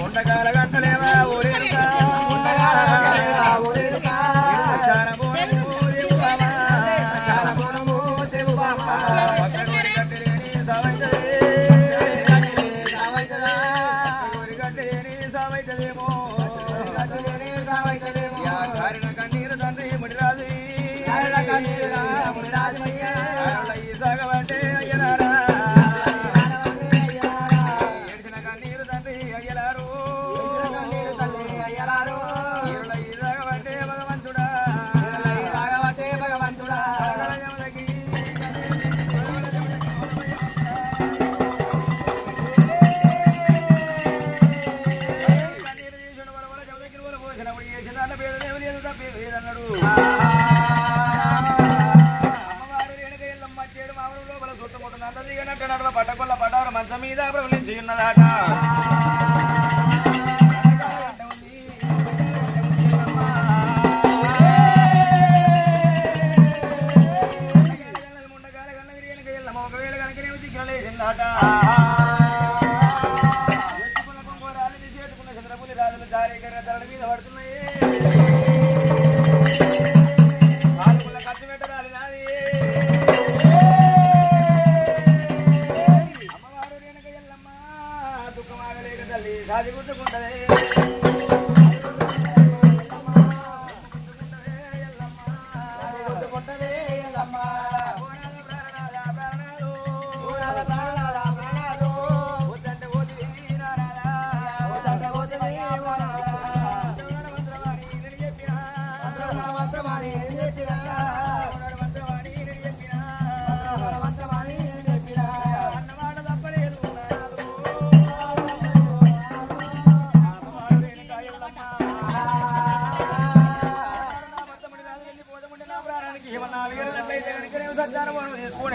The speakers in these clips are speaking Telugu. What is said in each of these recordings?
ఉండగాల గంటలేవా ఊరేరుక కన్నీరు తండ్రి ముడిరాజు సాగవంటే అయ్యనారా ఏడిచిన కన్నీరు తండ్రి అయ్యలారు సాగవంటే భగవంతుడా పట్టకొల్ల పటారు మంచం మీద ప్రవలించి ఉన్నదాట ఒకవేళ కనుకనేమి చిక్కలేసిందాట చేతుకున్న చంద్రపులి రాజులు జారీకరణ ధరల మీద పడుతున్నాయి ఖర్చు పెట్టరాలి నాది రాజు గుర్తుకుంటదే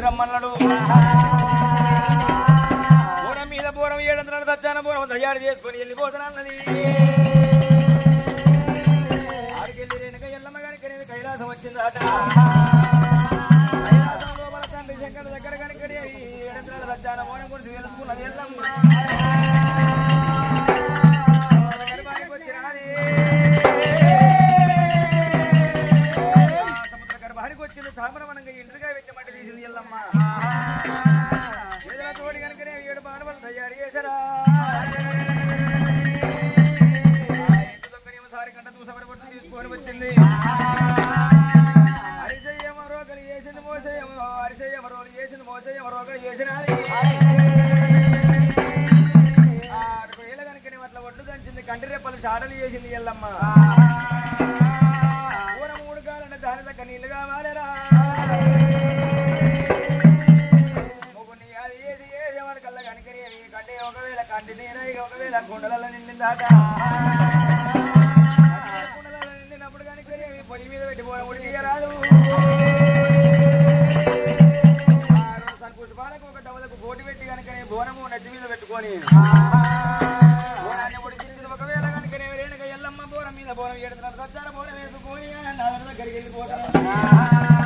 రమ్మన్నాడు బోరం మీద బోరం 700 సజ్జాన బోరం తయారు చేసుకొని వెళ్ళిపోతానన్నది ఆడికెళ్ళి రేణుక ఎల్లమ్మ కనుక కైలాసం వచ్చిందట కైలాసం లోపల తండ్రి శంకర దగ్గర కనుక 700 సజ్జాన బోరం గురించి తెలుసుకున్నది ఎల్లమ్మ సముద్ర గర్భానికి వచ్చింది తామరవనంగా ఇంటిగా పెట్టమంటే తీసింది ఎల్లమ్మ ఏదైనా తోడి కనుకనే 7 బాణములు తయారు చేశారా సారి కంట దూసపడి పట్టు తీసుకొని వచ్చింది అరిసయ్యమ రోగలు చేసింది మోసయ్యమ అరిసయ్యమ రోగలు చేసింది మోసయ్యమ రోగలు చేసినది ఏళ్ళ కనుకనే అట్లా ఒడ్డు దంచింది కంటి రెప్పలు చాటలు చేసింది ఎల్లమ్మ ఊర 3 కాలంటే దాని దగ్గర నీళ్లు కావాలరా ముగ్గుని అది ఏది ఏదేమని కళ్ళ కనుకనేవి కంటే ఒకవేళ కంటి నీరై ఒకవేళ కుండలలో నిండిందాట కుండలలో నిండినప్పుడు కనుకనేవి పొయ్యి మీద పెట్టి పోవడం ఉడికియరాదు పుష్పాలకు ఒక డబ్బులకు పోటీ పెట్టి కనుకనే బోనము నచ్చి మీద పెట్టుకొని బోనాన్ని ఉడికించింది ఒకవేళ కనుకనేవి రేణుక ఎల్లమ్మ బోనం మీద బోనం 700 సజ్జాన బోనం వేసుకొని నా దగ్గరికి వెళ్ళిపోతాను